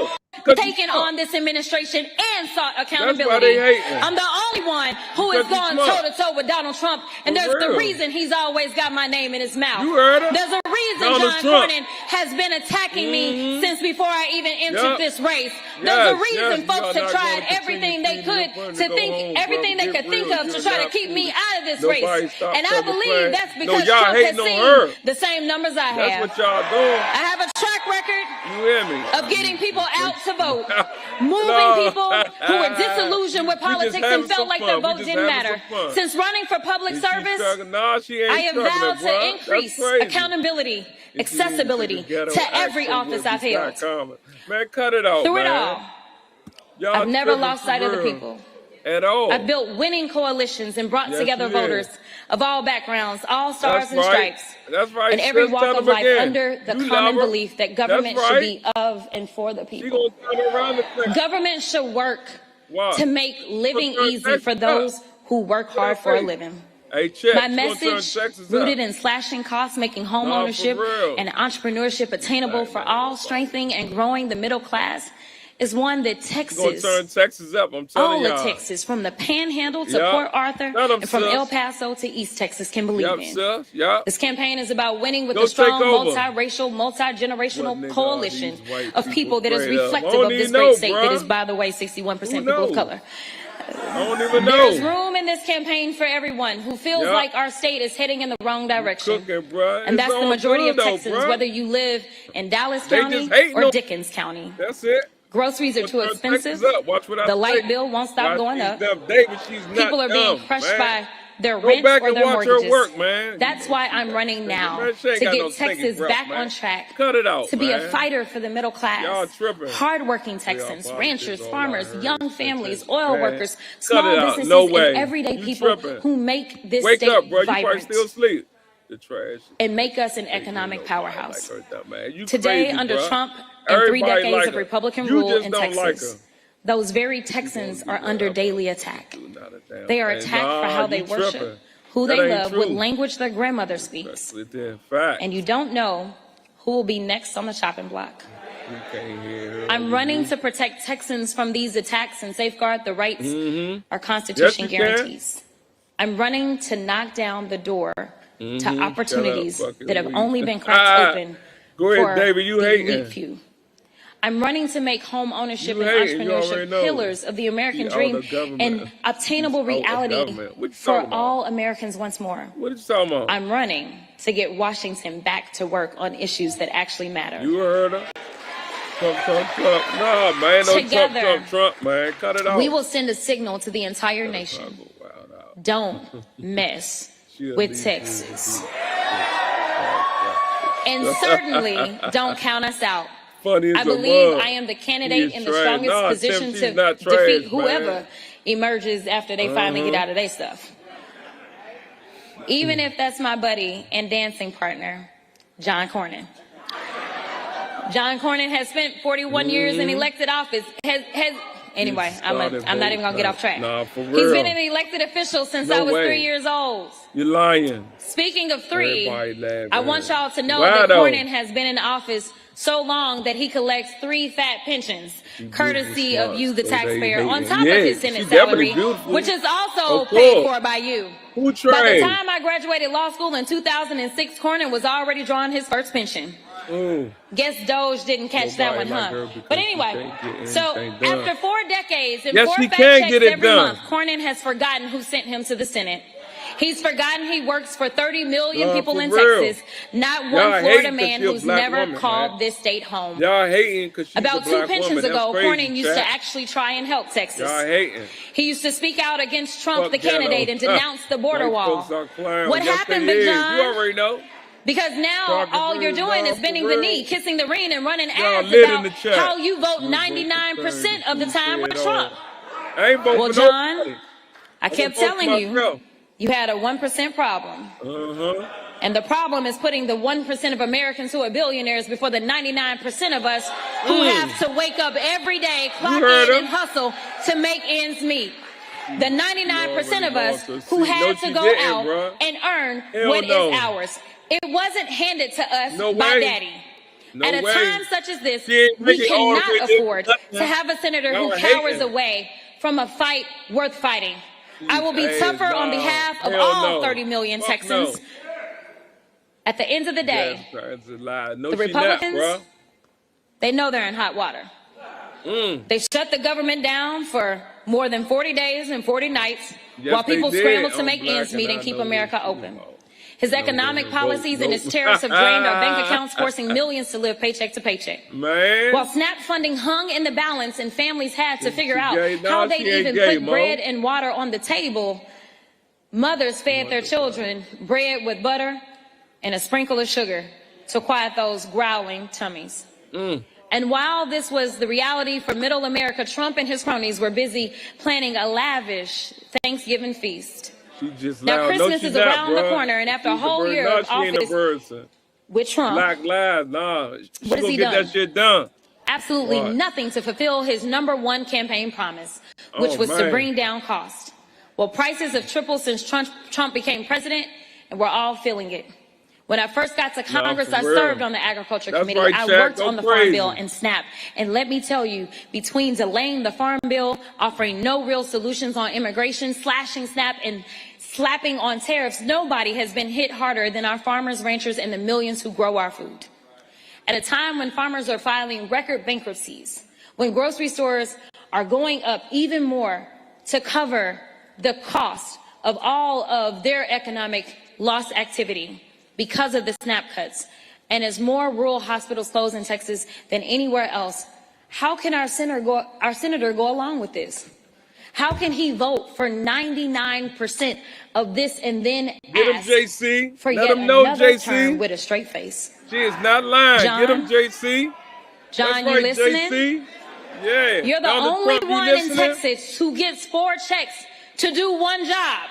Taken on this administration and sought accountability. I'm the only one who has gone toe-to-toe with Donald Trump, and there's the reason he's always got my name in his mouth. You heard her? There's a reason Donald John Trump. Cornyn has been attacking me since before I even entered this race. There's a reason folks have tried everything they could to think everything they could think of to try to keep me out of this race. And I believe that's because Trump has seen the same numbers I have. That's what y'all doing. I have a track record You hear me? of getting people out to vote, moving people who were disillusioned with politics and felt like their vote didn't matter. Since running for public service, I have vowed to increase accountability, accessibility to every office I've held. Man, cut it out, Through it man. all, Y'all I've never tripping lost for sight of the real. people. At all. I've built winning coalitions and brought Yes, together you did. voters of all backgrounds, all stars That's and right. stripes, That's right. and every Sis, walk tell of them life again. under the You common love her. belief that government That's should right. be of and for the She people. gonna turn around and say, Government should work Why? to make living Turn easy Texas for up. those who work hard for a living. Hey, check. My She gonna turn message, Texas rooted up. in slashing costs, making home Nah, for ownership real. and entrepreneurship attainable for all, strengthening and growing the middle class, is one that She gonna Texas, turn Texas up. I'm telling all y'all. of Texas, from the Panhandle to Yup. Port Arthur, Tell 'em, and from sis. El Paso to East Texas, can believe Yup, in. sis. Yup. This campaign is about winning with Go a strong, take over. multiracial, multi-generational What nigga coalition are these white of people that is straight up? reflective I don't of this even great know, state that bruh. is, by the way, 61% Who people of knows? color. I don't even There's know. room in this campaign for everyone who feels Yup. like our state is heading in the wrong direction. Cooking, bruh. And It's that's the all majority of good, though, Texans, bruh. whether you live in Dallas They County just hating or on- Dickens County. That's it. Groceries are But too turn expensive. Texas up. Watch what I The say. light bill won't stop Watch going she's up. dumb. David, she's not People are being dumb, crushed man. by their Go rent back or and their watch mortgages. her work, man. That's why I'm running now, Man, she ain't to got get no stinking Texas breath, back man. on track, Cut it out, to be a man. fighter for the middle class, Y'all tripping. hardworking Texans, Y'all ranchers, politics, farmers, all I heard. young families, oil Man, workers, cut small it out. businesses, No way. and everyday You people tripping. who make this Wake state up, bro. You probably vibrant still asleep. The trash. and make us an economic powerhouse. Like her, man. You Today, crazy, under bruh. Trump and 3 Everybody decades like of her. Republican You rule just in don't Texas, like her. those very Texans are under daily attack. They are attacked for how they worship, who they love, what language their grandmother speaks. And you don't know who will be next on the chopping block. I'm running to protect Texans from these attacks and safeguard the rights our Constitution guarantees. I'm running to knock down the door to opportunities that have only been cracked open Go ahead, for David. You the hating. elite few. I'm running to make home ownership and hating, you already entrepreneurship know. pillars of the American She dream owe the government. and obtainable She owe the reality government. What you for talking about? all Americans once more. What are you talking about? I'm running to get Washington back to work on issues that actually matter. You heard her? Trump. No, man. No Together, Trump, man. Cut it off. we will send a signal to the entire nation. Don't mess with Texas. And certainly don't count us out. Funny as I a believe mug. I am the He candidate is in the trash. strongest Nah, position Tim, to she's not trash, defeat whoever man. emerges after they finally get out of their stuff. Even if that's my buddy and dancing partner, John Cornyn. John Cornyn has spent 41 years in elected office. Anyway, I'm not even gonna get off track. Nah, for real. He's been an elected official since No I was way. 3 years old. You're lying. Speaking of three, Everybody laugh, I man. want y'all to know Why that though? Cornyn has been in office so long that he collects 3 fat pensions, courtesy of you, the So they taxpayer, hate on him. top Yeah, of his she Senate definitely salary, beautiful. which is also Of paid course. for by you. Who By the trained? time I graduated law school in 2006, Cornyn was already drawing his first pension. Guess Doge didn't catch that one, Nobody like huh? her because But she anyway, can't get so anything done. after 4 decades and Yes, 4 she fat can checks get it every done. month, Cornyn has forgotten who sent him to the Senate. He's forgotten he works for 30 million people for in real. Texas, not one Y'all Florida hating 'cause man she a who's black never woman, called man. this state home. Y'all hating because she's About a 2 black pensions woman. ago, That's crazy, Cornyn used to chat. actually try and help Texas. Y'all hating. He used to speak out against Trump, Fuck the candidate, ghetto. and denounce the border White wall. folks are clowns. What Yes, happened, they Big is. John? You already know. Because now Talking all to you're his doing dog is bending for the real. knee, kissing the ring, and running Y'all ads lit in about the chat. how you vote 99% of the time with Trump. I ain't voting Well, for John, nobody. I kept vote for telling you, myself. you had a 1% problem. And the problem is putting the 1% of Americans who are billionaires before the 99% of us who have to wake up every day, clock heard in, her. and hustle to make ends meet. The 99% of us lost who her seat. had No, to she go didn't, out bruh. and earn Hell what no. is ours. It wasn't handed to us No by way. daddy. No At a way. time such as this, She ain't we making all cannot of it. afford to have a senator who Y'all cowers hating. away from a fight worth fighting. I will be Hey, tougher on nah. behalf of Hell all no. 30 million Fuck Texans. no. At the end of the day, That's a lie. No, the she not, Republicans, bruh. they know they're in hot water. They shut the government down for more than 40 days and 40 nights Yes, while they people did. scramble to I'm make black ends meet and and I keep know America this. open. His economic no, policies and his no. tariffs have drained our bank accounts, forcing millions to live paycheck to paycheck. Man. While SNAP funding hung in the balance and families had to figure out gay? No, how she they'd ain't even gay, put Mo. bread and water on the table, mothers fed their children bread with butter and a sprinkle of sugar to quiet those growling tummies. And while this was the reality for middle America, Trump and his cronies were busy planning a lavish Thanksgiving feast. She just Now, loud. Christmas no, is she not, around the bruh. corner, and after a She's whole bird. year No, of she ain't a office person. with Trump, Black lives, nah. She What has gonna he get done? that shit done. absolutely What? nothing to fulfill his #1 campaign promise, which Oh, was to man. bring down cost. Well, prices have tripled since Trump became president, and we're all feeling it. When I first got to Congress, for I real. served on the Agriculture That's Committee. right, I Shaq. worked Go on the Farm crazy. Bill and SNAP. And let me tell you, between delaying the Farm Bill, offering no real solutions on immigration, slashing SNAP, and slapping on tariffs, nobody has been hit harder than our farmers, ranchers, and the millions who grow our food. At a time when farmers are filing record bankruptcies, when grocery stores are going up even more to cover the cost of all of their economic loss activity because of the SNAP cuts, and as more rural hospitals close in Texas than anywhere else, how can our senator go along with this? How can he vote for 99% of this and then Get him, ask JC. for Let yet him know, another JC. term with a straight face? She is not lying. John? Get him, JC. John, That's you right, listening? JC. Yeah. You're the Donald only Trump, you one in listening? Texas who gets 4 checks to do one job.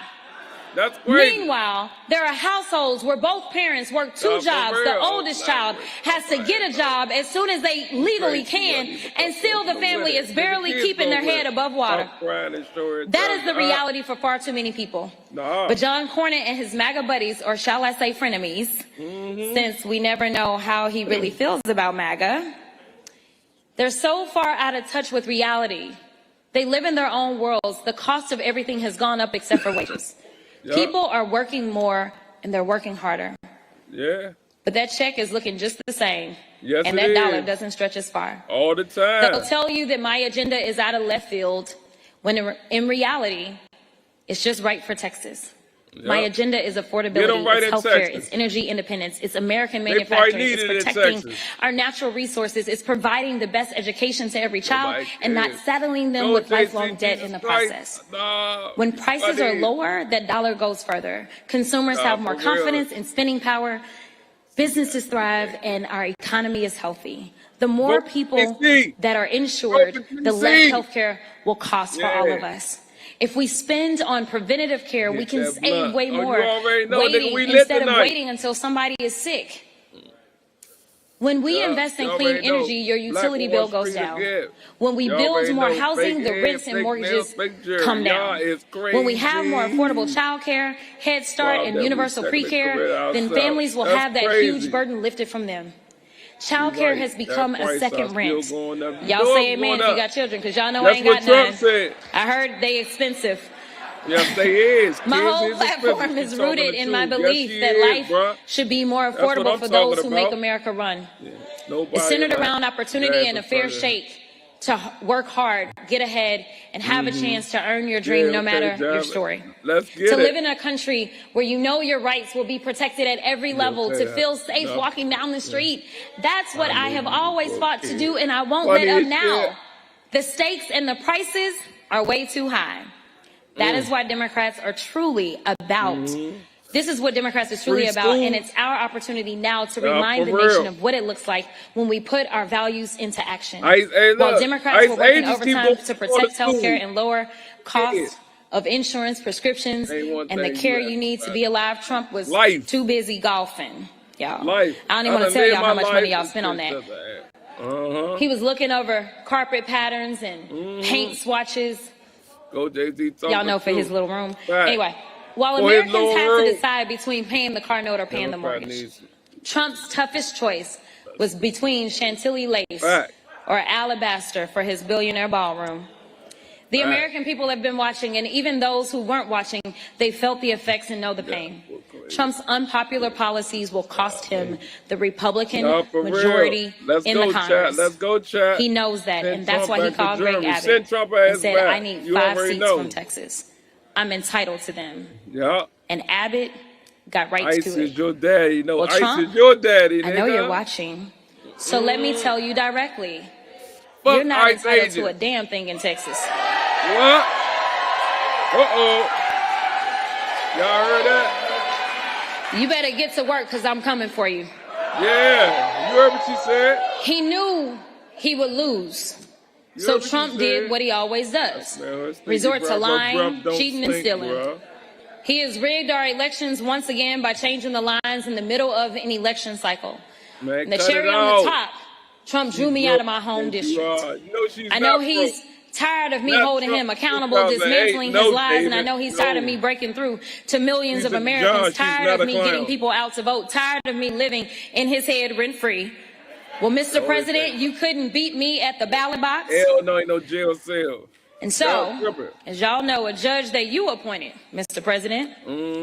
That's crazy. Meanwhile, there are households where both parents work 2 Nah, for jobs. The real. oldest child has to get a job as soon as they legally can, and still the family is barely keeping their head above water. That is the reality for far too many people. Nah. But John Cornyn and his MAGA buddies, or shall I say frenemies, since we never know how he really feels about MAGA, they're so far out of touch with reality. They live in their own worlds. The cost of everything has gone up except for wages. Yep. People are working more and they're working harder. Yeah. But that check is looking just the same. Yes, and it that dollar is. doesn't stretch as far. All the time. They'll tell you that my agenda is out of left field, when in reality, it's just right for Texas. Yep. My agenda is affordability, right it's healthcare, it's energy independence, it's American manufacturing, it's protecting our natural resources, it's providing the best education to every child and not saddling them with lifelong debt in the process. When prices are lower, that dollar goes further. Consumers have more confidence and spending power, businesses thrive, and our economy is healthy. The more people that are insured, the less healthcare will cost for all of us. If we spend on preventative care, we can save way more instead of waiting until somebody is sick. When we invest in clean energy, your utility bill goes down. When we build more housing, the rents and mortgages come down. When we have more affordable child care, Head Start, and universal pre-care, then families will have that huge burden lifted from them. Child care has become a second rent. Y'all say amen if you got children, because y'all know I ain't got none. I heard they expensive. Yes, they is. My whole platform is rooted in my belief that life should be more affordable for those who make America run. It's centered around opportunity and a fair shake to work hard, get ahead, and have a chance to earn your dream no matter your story. To live in a country where you know your rights will be protected at every level, to feel safe walking down the street. That's what I have always fought to do, and I won't let up now. The stakes and the prices are way too high. That is why Democrats are truly about. This is what Democrats is truly about, and it's our opportunity now to remind the nation of what it looks like when we put our values into action. While Democrats were working overtime to protect healthcare and lower costs of insurance, prescriptions, and the care you need to be alive, Trump was too busy golfing. Y'all, I don't even want to tell y'all how much money y'all spent on that. He was looking over carpet patterns and paint swatches. Y'all know for his little room. Anyway. While Americans have to decide between paying the car note or paying the mortgage, Trump's toughest choice was between Chantilly lace or alabaster for his billionaire ballroom. The American people have been watching, and even those who weren't watching, they felt the effects and know the pain. Trump's unpopular policies will cost him the Republican majority in the Congress. Let's go, chat. He knows that, and that's why he called Greg Abbott and said, I need 5 seats from Texas. I'm entitled to them. Yeah. And Abbott got right to it. ICE is your daddy. No, ICE Trump, is your daddy. I know you're watching. So let me tell you directly. You're not entitled to a damn thing in Texas. What? Uh-oh. Y'all heard that? You better get to work, because I'm coming for you. Yeah. You heard what she said? He knew he would lose. So Trump did what he always does. Resort to lying, cheating, and stealing. He has rigged our elections once again by changing the lines in the middle of an election cycle. And the cherry on the top, Trump drew me out of my home district. I know he's tired of me holding him accountable, dismantling his lies, and I know he's tired of me breaking through to millions of Americans, tired of me getting people out to vote, tired of me living in his head rent-free. Well, Mr. President, you couldn't beat me at the ballot box. Hell no, ain't no jail cell. And so, as y'all know, a judge that you appointed, Mr. President,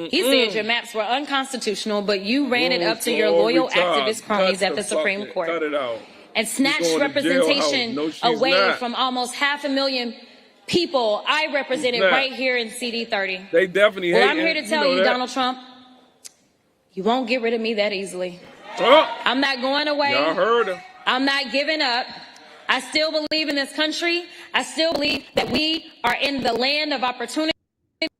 he said your maps were unconstitutional, but you ran it up to your loyal activist cronies at the Supreme Court and snatched representation away from almost 500,000 people I represented right here in CD30. They definitely hate. Well, I'm here to tell you, Donald Trump, you won't get rid of me that easily. I'm not going away. Y'all heard him. I'm not giving up. I still believe in this country. I still believe that we are in the land of opportunity.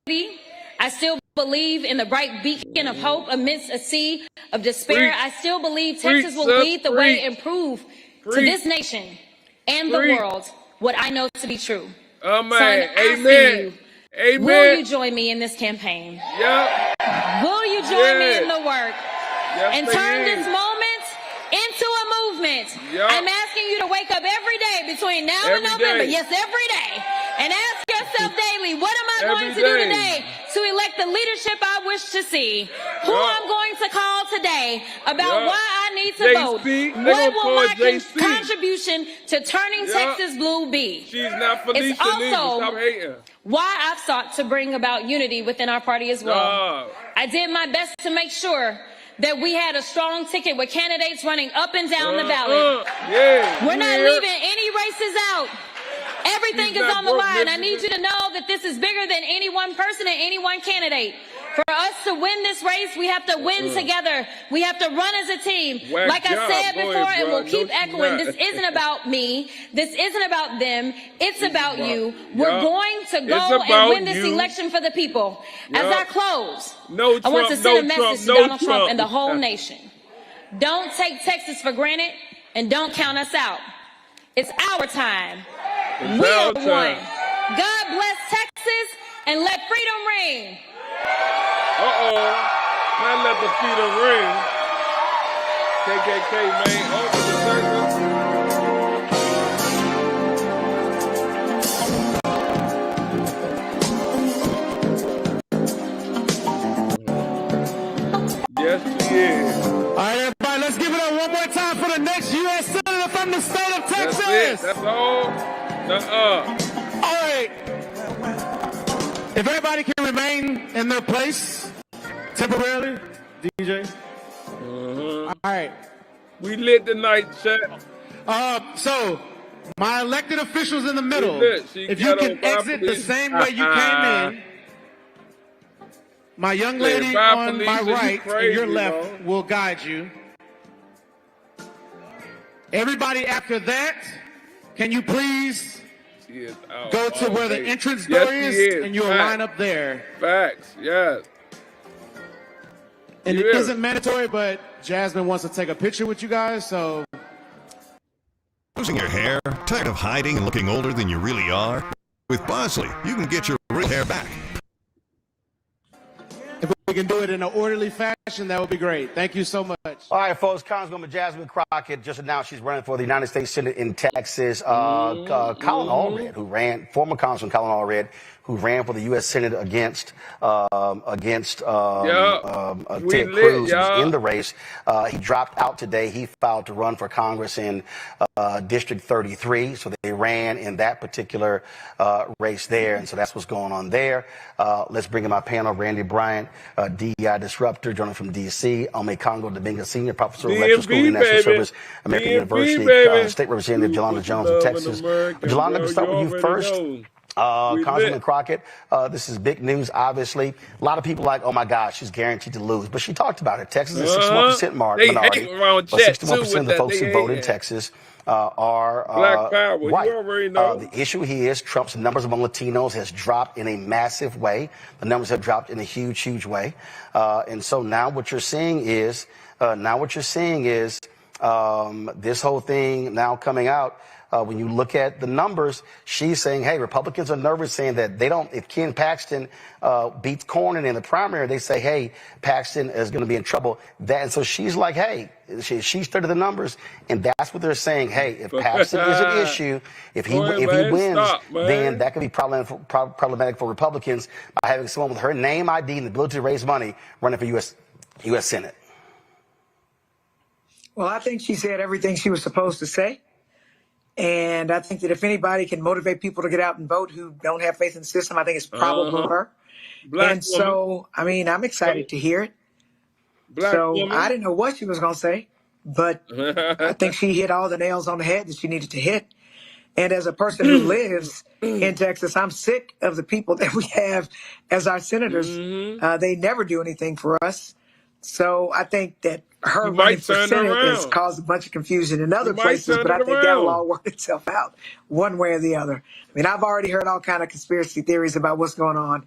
I still believe in the bright beacon of hope amidst a sea of despair. I still believe Texas will lead the way and prove to this nation and the world what I know to be true. Amen. Son, Amen. Amen. Will you join me in this campaign? Yeah. Will you join me in the work? Yes, and turn this moment into a movement. Yep. I'm asking you to wake up every day between now and November. Yes, every day. And ask yourself daily, what am I going to do today to elect the leadership I wish to see? Who I'm going to call today about why I need to vote? What will my contribution to turning Texas blue be? She's not Felicia. It's also Stop hating. Why I've sought to bring about unity within our party as well. I did my best to make sure that we had a strong ticket with candidates running up and down the ballot. We're not leaving any races out. Everything is on the line. I need you to know that this is bigger than any one person and any one candidate. For us to win this race, we have to win together. We have to run as a team. Like I said before, and we'll keep echoing, this isn't about me. This isn't about them. It's about you. We're going to go and win this election for the people. As I close, I want to send a message to Donald Trump and the whole nation. Don't take Texas for granted and don't count us out. It's our time. We are one. God bless Texas and let freedom ring. Man, let the freedom ring. KKK, man. Over the circle. Yes, she is. All right, everybody, let's give it up one more time for the next U.S. Senator from the state of Texas. That's it. That's all. All right. If everybody can remain in their place temporarily, DJ. All right. We lit the night, chat. So, my elected officials in the middle, if you can exit the same way you came in, my young lady on my right and your left will guide you. Everybody after that, can you please go to where the entrance door is and you'll line up there. Facts, yes. And it isn't mandatory, but Jasmine wants to take a picture with you guys, so. Losing your hair? Tired of hiding and looking older than you really are? With Bosley, you can get your real hair back. If we can do it in an orderly fashion, that would be great. Thank you so much. All right, folks. Congresswoman Jasmine Crockett just announced she's running for the United States Senate in Texas. Colin Allred, former Congressman Colin Allred, who ran for the U.S. Senate against Ted Cruz, who's in the race. He dropped out today. He filed to run for Congress in District 33. So they ran in that particular race there. And so that's what's going on there. Let's bring in my panel, Randy Bryant, DEI disruptor, joining from D.C., Congo Dominguez, Senior Professor of Electoral School and National Service, American University, State Representative Jolanda Jones of Texas. Jolanda, let me start with you first. Congresswoman Crockett, this is big news, obviously. A lot of people are like, oh my gosh, she's guaranteed to lose. But she talked about it. Texas is 61% minority, but 61% of the folks who vote in Texas are Black Power. white. You already know. The issue here is Trump's numbers among Latinos has dropped in a massive way. The numbers have dropped in a huge, huge way. And so now what you're seeing is, this whole thing now coming out. When you look at the numbers, she's saying, hey, Republicans are nervous, saying that they don't, if Ken Paxton beats Cornyn in the primary, they say, hey, Paxton is going to be in trouble. And so she's like, hey, she studied the numbers, and that's what they're saying. Hey, if Paxton is an issue, if he wins, then that could be problematic for Republicans by having someone with her name ID and the ability to raise money running for U.S. Senate. Well, I think she said everything she was supposed to say. And I think that if anybody can motivate people to get out and vote who don't have faith in the system, I think it's probably her. So, I mean, I'm excited to hear it. I didn't know what she was going to say, but I think she hit all the nails on the head that she needed to hit. And as a person who lives in Texas, I'm sick of the people that we have as our senators. They never do anything for us. So I think that her running for Senate has caused a bunch of confusion in other places, but I think that'll all work itself out one way or the other. I mean, I've already heard all kind of conspiracy theories about what's going on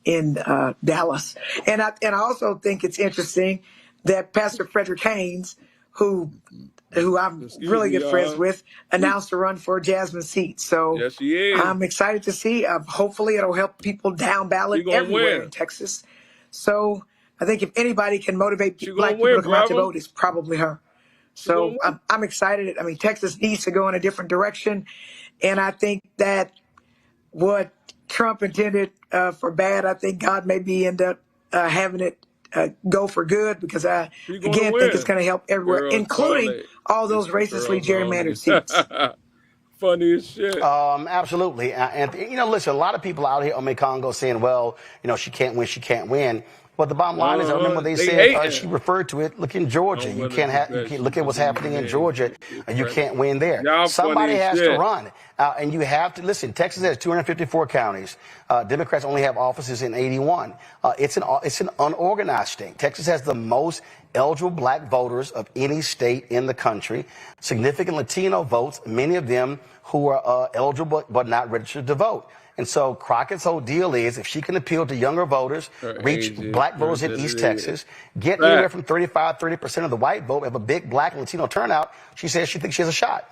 in Dallas. And I also think it's interesting that Pastor Frederick Haynes, who I'm really good friends with, announced to run for Jasmine's seat. So I'm excited to see. Hopefully it'll help people down ballot everywhere in Texas. So I think if anybody can motivate black people to come out to vote, it's probably her. So I'm excited. I mean, Texas needs to go in a different direction. And I think that what Trump intended for bad, I think God maybe end up having it go for good, because I, again, think it's going to help everywhere, including all those racistly gerrymandered seats. Funny as shit. Absolutely. And, listen, a lot of people out here on Congo saying, well, she can't win. But the bottom line is, I remember they said she referred to it. Look in Georgia. You can't look at what's happening in Georgia, and you can't win there. Somebody has to run, and you have to listen. Texas has 254 counties. Democrats only have offices in 81. It's an unorganized state. Texas has the most eligible black voters of any state in the country. Significant Latino votes, many of them who are eligible but not registered to vote. And so Crockett's whole deal is if she can appeal to younger voters, reach black voters in East Texas, get anywhere from 30% of the white vote, have a big black and Latino turnout, she says she thinks she has a shot.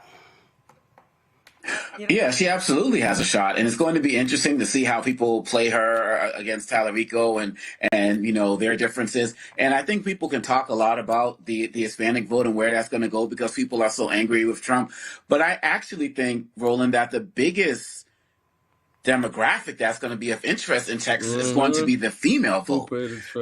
Yeah, she absolutely has a shot, and it's going to be interesting to see how people play her against Tallarico and you know their differences. And I think people can talk a lot about the Hispanic vote and where that's going to go because people are so angry with Trump. But I actually think, Roland, that the biggest demographic that's going to be of interest in Texas is going to be the female vote,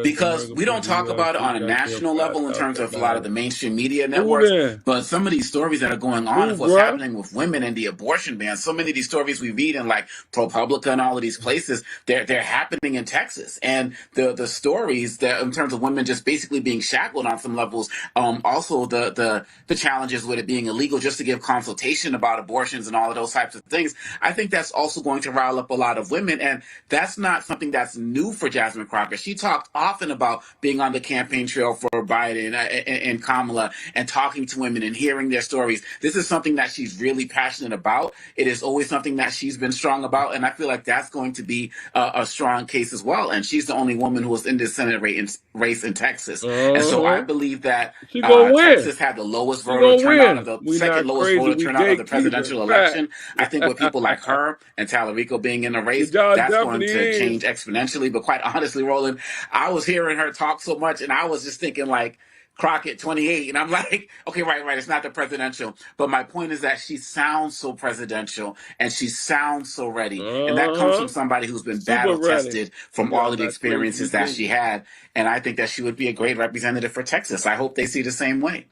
because we don't talk about it on a national level in terms of a lot of the mainstream media networks, but some of these stories that are going on of what's happening with women and the abortion ban, so many of these stories we read in like ProPublica and all of these places, they're happening in Texas. And the stories that in terms of women just basically being shackled on some levels, also the challenges with it being illegal just to give consultation about abortions and all of those types of things, I think that's also going to rile up a lot of women, and that's not something that's new for Jasmine Crockett. She talked often about being on the campaign trail for Biden and Kamala and talking to women and hearing their stories. This is something that she's really passionate about. It is always something that she's been strong about, and I feel like that's going to be a strong case as well. And she's the only woman who was in the Senate race in Texas. And so I believe that Texas had the lowest voter turnout of the second lowest voter turnout of the presidential election. I think with people like her and Tallarico being in the race, that's going to change exponentially. But quite honestly, Roland, I was hearing her talk so much, and I was just thinking like Crockett 28, and I'm like, okay, right, it's not the presidential. But my point is that she sounds so presidential, and she sounds so ready. And that comes from somebody who's been battle-tested from all of the experiences that she had. And I think that she would be a great representative for Texas. I hope they see the same way.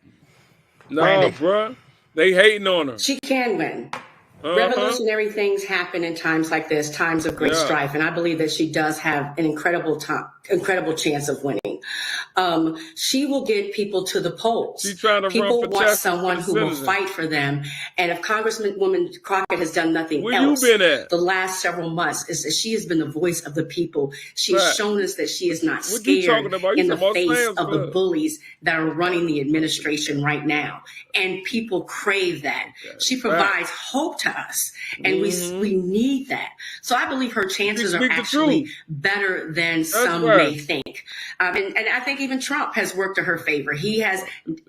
No, bro. They hating on her. She can win. Revolutionary things happen in times like this, times of great strife, and I believe that she does have an incredible chance of winning. She will get people to the polls. People want someone who will fight for them. And if Congresswoman Crockett has done nothing else the last several months, is that she has been the voice of the people. She's shown us that she is not scared in the face of the bullies that are running the administration right now. And people crave that. She provides hope to us, and we need that. So I believe her chances are actually better than some may think. And I think even Trump has worked to her favor. He has,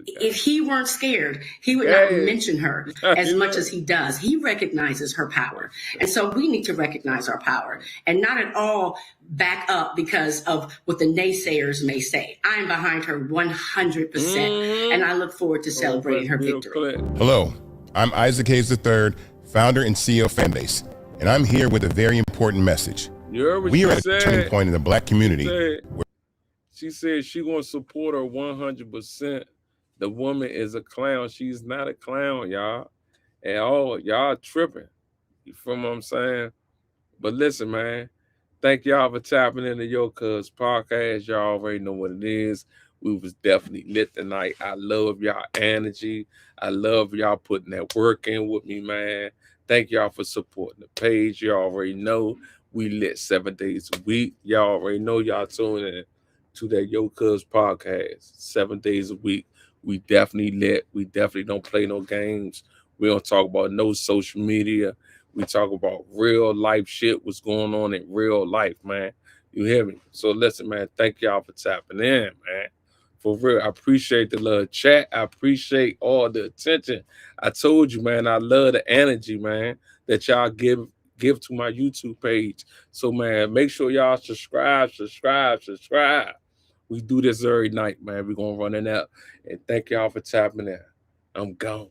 if he weren't scared, he would not mention her as much as he does. He recognizes her power. And so we need to recognize our power and not at all back up because of what the naysayers may say. I'm behind her 100%, and I look forward to celebrating her victory. Hello, I'm Isaac Hayes III, founder and CEO of Fanbase, and I'm here with a very important message. We are at a turning point in the black community. She said she gonna support her 100%. The woman is a clown. She's not a clown, y'all. At all. Y'all tripping. You feel what I'm saying? But listen, man. Thank y'all for tapping into Yocuzpodcast. Y'all already know what it is. We was definitely lit tonight. I love y'all energy. I love y'all putting that work in with me, man. Thank y'all for supporting the page. Y'all already know we lit 7 days a week. Y'all already know y'all tuning in to that Yocuzpodcast 7 days a week. We definitely lit. We definitely don't play no games. We don't talk about no social media. We talk about real life shit, what's going on in real life, man. You hear me? So listen, man, thank y'all for tapping in, man. For real, I appreciate the love chat. I appreciate all the attention. I told you, man, I love the energy, man, that y'all give to my YouTube page. So, man, make sure y'all subscribe. We do this every night, man. We're going to run it out. And thank y'all for tapping in. I'm gone.